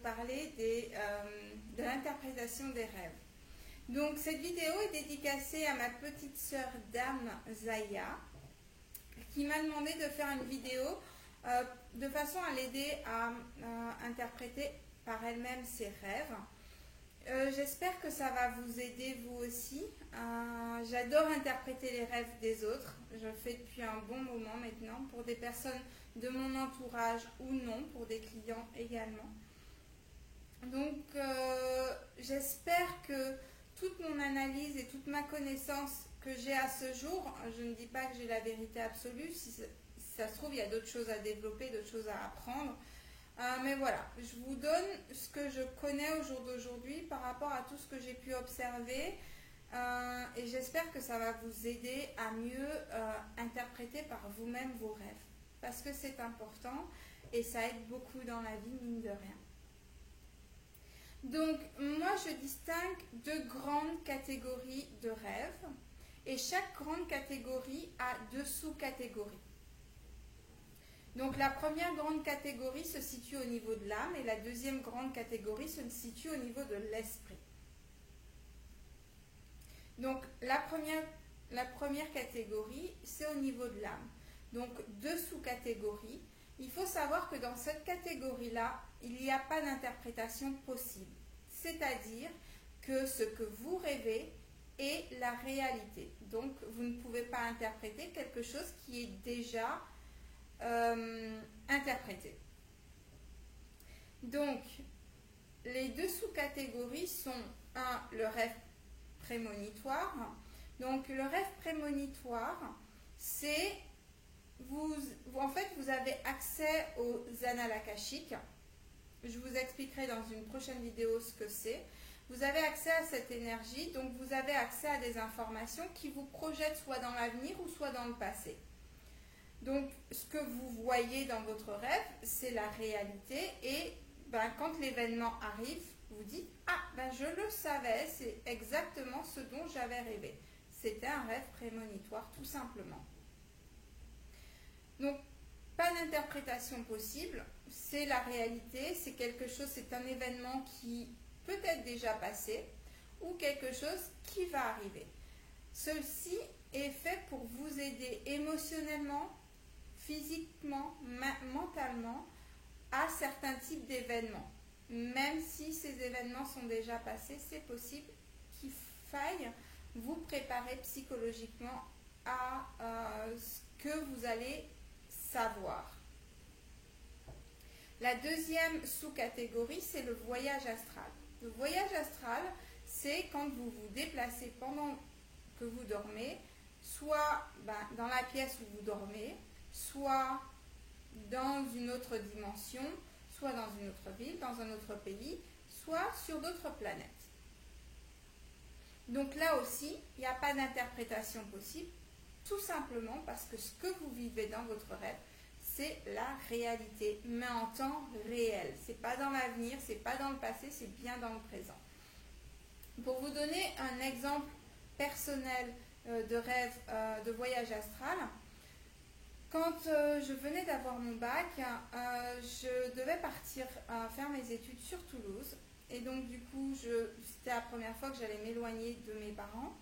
parler de l'interprétation des rêves. Donc cette vidéo est dédicacée à ma petite sœur Dame Zaya, qui m'a demandé de faire une vidéo de façon à l'aider à interpréter par elle-même ses rêves. J'espère que ça va vous aider vous aussi. J'adore interpréter les rêves des autres. Je le fais depuis un bon moment maintenant pour des personnes de mon entourage ou non, pour des clients également. Donc j'espère que toute mon analyse et toute ma connaissance que j'ai à ce jour, je ne dis pas que j'ai la vérité absolue, si ça se trouve il y a d'autres choses à développer, d'autres choses à apprendre. Mais voilà, je vous donne ce que je connais au jour d'aujourd'hui par rapport à tout ce que j'ai pu observer et j'espère que ça va vous aider à mieux interpréter par vous-même vos rêves parce que c'est important et ça aide beaucoup dans la vie, mine de rien. Donc, moi je distingue deux grandes catégories de rêves et chaque grande catégorie a deux sous-catégories. Donc la première grande catégorie se situe au niveau de l'âme et la deuxième grande catégorie se situe au niveau de l'esprit. Donc la première catégorie, c'est au niveau de l'âme. Donc deux sous-catégories. Il faut savoir que dans cette catégorie-là, il n'y a pas d'interprétation possible. C'est-à-dire que ce que vous rêvez est la réalité. Donc vous ne pouvez pas interpréter quelque chose qui est déjà interprété. Donc, les deux sous-catégories sont le rêve prémonitoire. Donc, le rêve prémonitoire, c'est en fait, vous avez accès aux annales akashiques. Je vous expliquerai dans une prochaine vidéo ce que c'est. Vous avez accès à cette énergie, donc vous avez accès à des informations qui vous projettent soit dans l'avenir ou soit dans le passé. Donc, ce que vous voyez dans votre rêve, c'est la réalité et quand l'événement arrive, vous dites « Ah, je le savais, c'est exactement ce dont j'avais rêvé. » C'était un rêve prémonitoire, tout simplement. Donc, pas d'interprétation possible, c'est la réalité, c'est quelque chose, c'est un événement qui peut être déjà passé ou quelque chose qui va arriver. Ceci est fait pour vous aider émotionnellement, physiquement, mentalement à certains types d'événements. Même si ces événements sont déjà passés, c'est possible qu'il faille vous préparer psychologiquement à ce que vous allez savoir. La deuxième sous-catégorie, c'est le voyage astral. Le voyage astral, c'est quand vous vous déplacez pendant que vous dormez, soit dans la pièce où vous dormez, soit dans une autre dimension, soit dans une autre ville, dans un autre pays, soit sur d'autres planètes. Donc là aussi, il n'y a pas d'interprétation possible, tout simplement parce que ce que vous vivez dans votre rêve, c'est la réalité, mais en temps réel. Ce n'est pas dans l'avenir, ce n'est pas dans le passé, c'est bien dans le présent. Pour vous donner un exemple personnel de rêve de voyage astral, quand je venais d'avoir mon bac, je devais partir faire mes études sur Toulouse. Et donc du coup, c'était la première fois que j'allais m'éloigner de mes parents.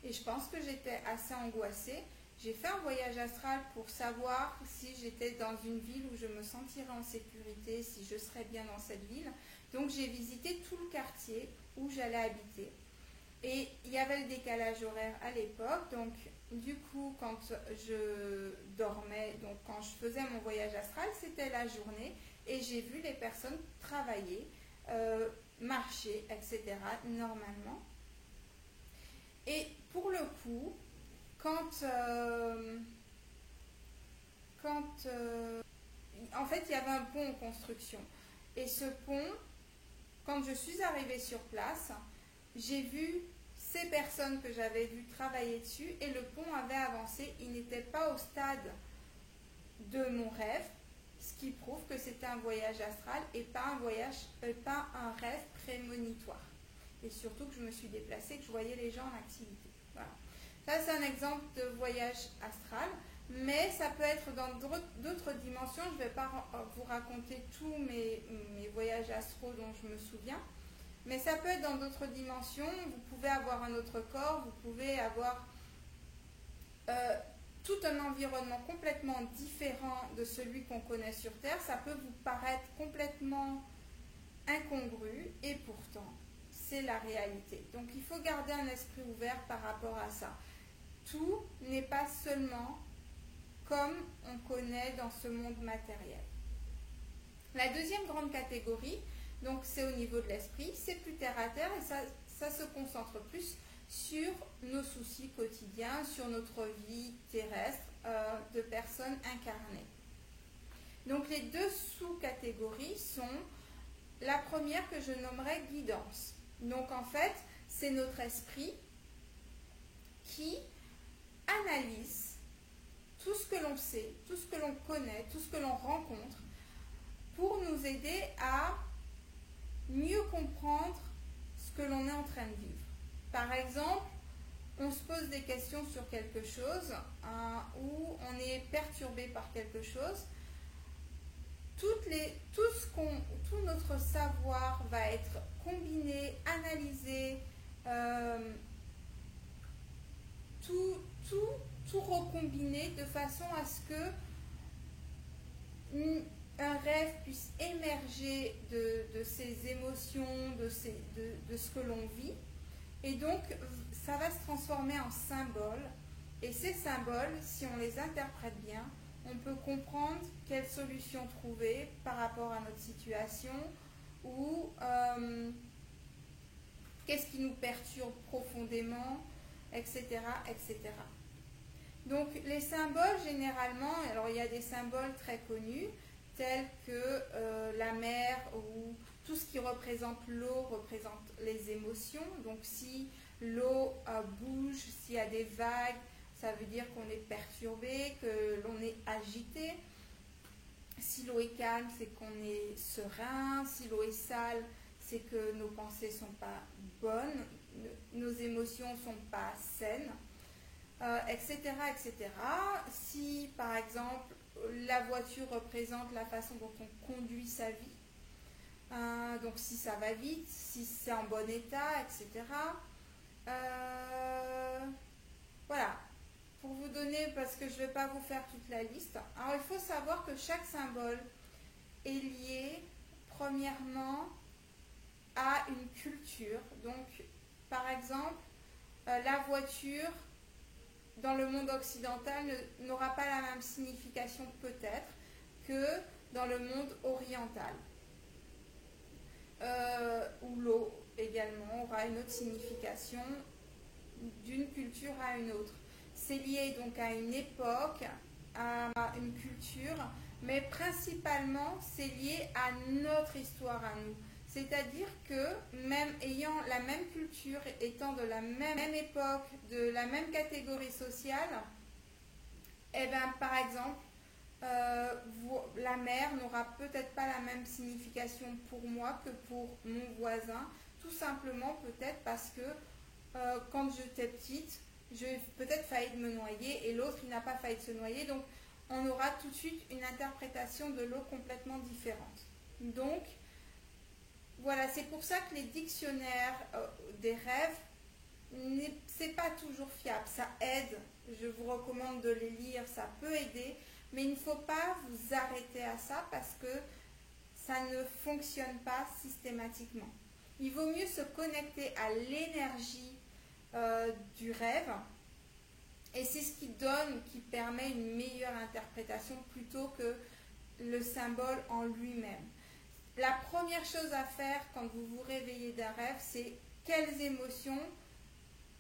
Et je pense que j'étais assez angoissée. J'ai fait un voyage astral pour savoir si j'étais dans une ville où je me sentirais en sécurité, si je serais bien dans cette ville. Donc j'ai visité tout le quartier où j'allais habiter. Et il y avait le décalage horaire à l'époque, donc du coup quand je dormais, donc quand je faisais mon voyage astral, c'était la journée et j'ai vu les personnes travailler, marcher, etc. normalement. Et pour le coup, en fait il y avait un pont en construction et ce pont, quand je suis arrivée sur place, j'ai vu ces personnes que j'avais vues travailler dessus et le pont avait avancé. Il n'était pas au stade de mon rêve, ce qui prouve que c'était un voyage astral et pas un rêve prémonitoire. Et surtout que je me suis déplacée, que je voyais les gens en activité. Voilà. Ça, c'est un exemple de voyage astral. mais ça peut être dans d'autres dimensions. Je ne vais pas vous raconter tous mes voyages astro dont je me souviens, mais ça peut être dans d'autres dimensions. Vous pouvez avoir un autre corps, vous pouvez avoir tout un environnement complètement différent de celui qu'on connaît sur Terre. Ça peut vous paraître complètement incongru, et pourtant, c'est la réalité. Donc il faut garder un esprit ouvert par rapport à ça. Tout n'est pas seulement comme on connaît dans ce monde matériel. La deuxième grande catégorie, donc c'est au niveau de l'esprit, c'est plus terre à terre, et ça se concentre plus sur nos soucis quotidiens, sur notre vie terrestre de personnes incarnées. Donc les deux sous-catégories sont la première que je nommerais guidance. Donc en fait, c'est notre esprit qui analyse tout ce que l'on sait, tout ce que l'on connaît, tout ce que l'on rencontre, pour nous aider à mieux comprendre ce que l'on est en train de vivre. Par exemple, on se pose des questions sur quelque chose, ou on est perturbé par quelque chose. Tout notre savoir va être combiné, analysé, tout recombiné de façon à ce que un rêve puisse émerger de ces émotions, de ce que l'on vit. Et donc, ça va se transformer en symboles. Et ces symboles, si on les interprète bien, on peut comprendre quelle solution trouver par rapport à notre situation, ou qu'est-ce qui nous perturbe profondément, etc., etc. Donc les symboles, généralement, alors il y a des symboles très connus, tels que la mer, ou tout ce qui représente l'eau représente les émotions. Donc si l'eau bouge, s'il y a des vagues, ça veut dire qu'on est perturbé, que l'on est agité. Si l'eau est calme, c'est qu'on est serein. Si l'eau est sale, c'est que nos pensées ne sont pas bonnes, nos émotions ne sont pas saines, etc., etc. Si, par exemple, la voiture représente la façon dont on conduit sa vie, donc si ça va vite, si c'est en bon état, etc. Voilà. Pour vous donner, parce que je ne vais pas vous faire toute la liste. Alors, il faut savoir que chaque symbole est lié, premièrement, à une culture. Donc, par exemple, la voiture, dans le monde occidental, n'aura pas la même signification peut-être que dans le monde oriental. Où l'eau également aura une autre signification d'une culture à une autre. C'est lié donc à une époque, à une culture, mais principalement c'est lié à notre histoire à nous. C'est-à-dire que même ayant la même culture, étant de la même époque, de la même catégorie sociale, eh bien, par exemple, la mer n'aura peut-être pas la même signification pour moi que pour mon voisin, tout simplement peut-être parce que quand j'étais petite, j'ai peut-être failli me noyer et l'autre il n'a pas failli se noyer, donc on aura tout de suite une interprétation de l'eau complètement différente. Donc voilà, c'est pour ça que les dictionnaires des rêves, c'est pas toujours fiable, ça aide, je vous recommande de les lire, ça peut aider, mais il ne faut pas vous arrêter à ça parce que ça ne fonctionne pas systématiquement. Il vaut mieux se connecter à l'énergie du rêve, et c'est ce qui permet une meilleure interprétation plutôt que le symbole en lui-même. La première chose à faire quand vous vous réveillez d'un rêve, c'est quelles émotions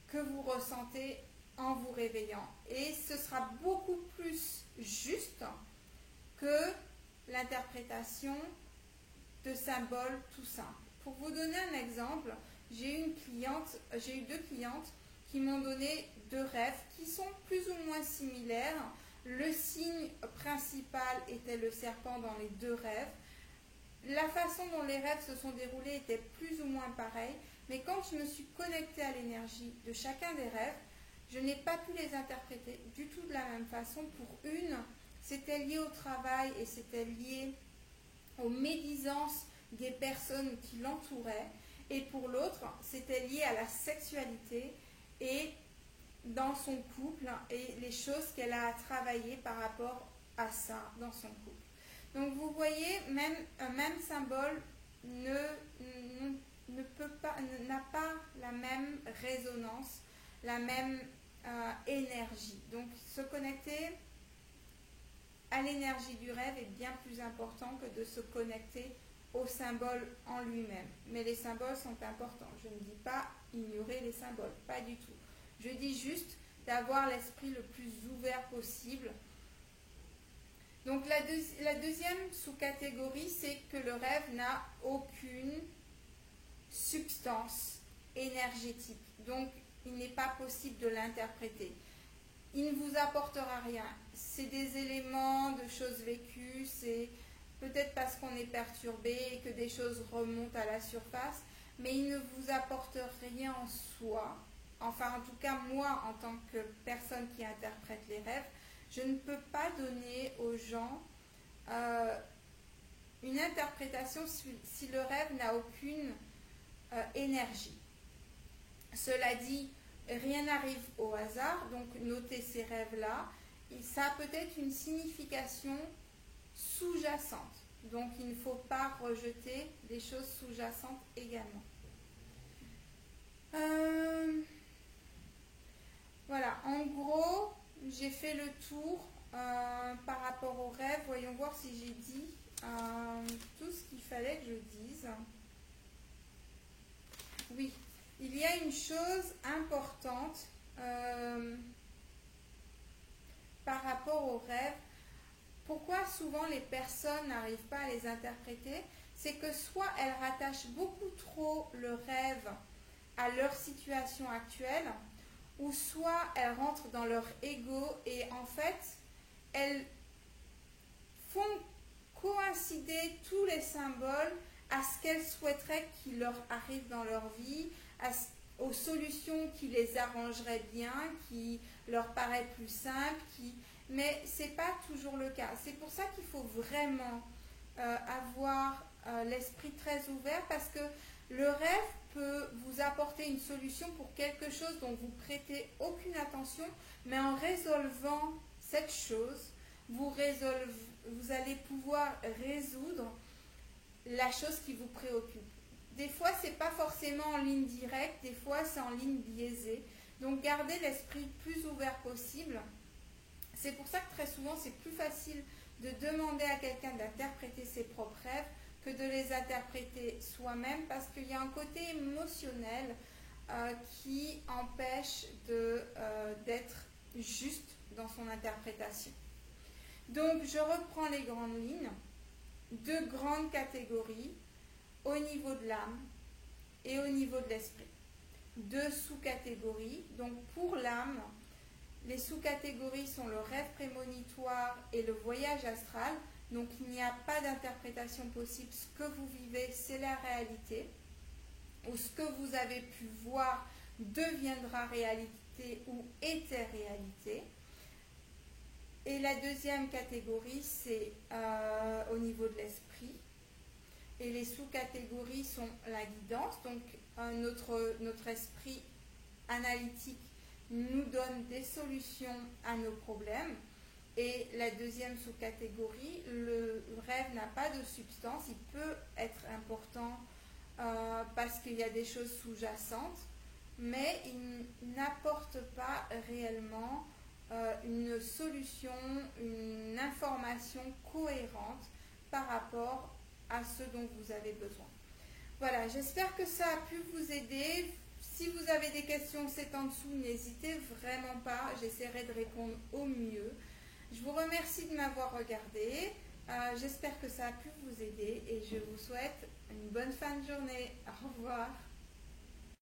que vous ressentez en vous réveillant. Et ce sera beaucoup plus juste que l'interprétation de symboles tout simples. Pour vous donner un exemple, j'ai eu deux clientes qui m'ont donné deux rêves qui sont plus ou moins similaires. Le signe principal était le serpent dans les deux rêves. La façon dont les rêves se sont déroulés était plus ou moins pareille, mais quand je me suis connectée à l'énergie de chacun des rêves, Je n'ai pas pu les interpréter du tout de la même façon. Pour une, c'était lié au travail et c'était lié aux médisances des personnes qui l'entouraient. Et pour l'autre, c'était lié à la sexualité et dans son couple et les choses qu'elle a à travailler par rapport à ça dans son couple. Donc vous voyez, même un même symbole n'a pas la même résonance, la même énergie. Donc se connecter à l'énergie du rêve est bien plus important que de se connecter au symbole en lui-même. Mais les symboles sont importants. Je ne dis pas ignorer les symboles, pas du tout. Je dis juste d'avoir l'esprit le plus ouvert possible. Donc la deuxième sous-catégorie, c'est que le rêve n'a aucune substance énergétique. Donc il n'est pas possible de l'interpréter. Il ne vous apportera rien. C'est des éléments de choses vécues, c'est peut-être parce qu'on est perturbé et que des choses remontent à la surface, mais il ne vous apporte rien en soi. Enfin, en tout cas, moi, en tant que personne qui interprète les rêves, je ne peux pas donner aux gens une interprétation si le rêve n'a aucune énergie. Cela dit, rien n'arrive au hasard, donc notez ces rêves-là. Ça a peut-être une signification sous-jacente. Donc il ne faut pas rejeter des choses sous-jacentes également. Voilà, en gros, j'ai fait le tour par rapport aux rêves. Voyons voir si j'ai dit tout ce qu'il fallait que je dise. Oui, il y a une chose importante par rapport aux rêves. Pourquoi souvent les personnes n'arrivent pas à les interpréter? C'est que soit elles rattachent beaucoup trop le rêve à leur situation actuelle, ou soit elles rentrent dans leur ego et en fait, elles font coïncider tous les symboles à ce qu'elles souhaiteraient qu'il leur arrive dans leur vie, aux solutions qui les arrangeraient bien, qui leur paraît plus simples, mais ce n'est pas toujours le cas. C'est pour ça qu'il faut vraiment avoir l'esprit très ouvert, parce que le rêve peut vous apporter une solution pour quelque chose dont vous prêtez aucune attention, mais en résolvant cette chose, vous allez pouvoir résoudre la chose qui vous préoccupe. Des fois, ce n'est pas forcément en ligne directe, des fois, c'est en ligne biaisée. Donc, gardez l'esprit le plus ouvert possible. C'est pour ça que très souvent, c'est plus facile de demander à quelqu'un d'interpréter ses propres rêves que de les interpréter soi-même, parce qu'il y a un côté émotionnel qui empêche d'être juste dans son interprétation. Donc, je reprends les grandes lignes. 2 grandes catégories au niveau de l'âme et au niveau de l'esprit. 2 sous-catégories. Donc, pour l'âme, les sous-catégories sont le rêve prémonitoire et le voyage astral. Donc, il n'y a pas d'interprétation possible. Ce que vous vivez, c'est la réalité. Ou ce que vous avez pu voir deviendra réalité ou était réalité. Et la deuxième catégorie, c'est au niveau de l'esprit. Et les sous-catégories sont la guidance. Donc, notre esprit analytique nous donne des solutions à nos problèmes. Et la deuxième sous-catégorie, le rêve n'a pas de substance. Il peut être important parce qu'il y a des choses sous-jacentes, mais il n'apporte pas réellement une solution, une information cohérente par rapport à ce dont vous avez besoin. Voilà, j'espère que ça a pu vous aider. Si vous avez des questions, c'est en dessous, n'hésitez vraiment pas, j'essaierai de répondre au mieux. Je vous remercie de m'avoir regardé, j'espère que ça a pu vous aider et je vous souhaite une bonne fin de journée. Au revoir.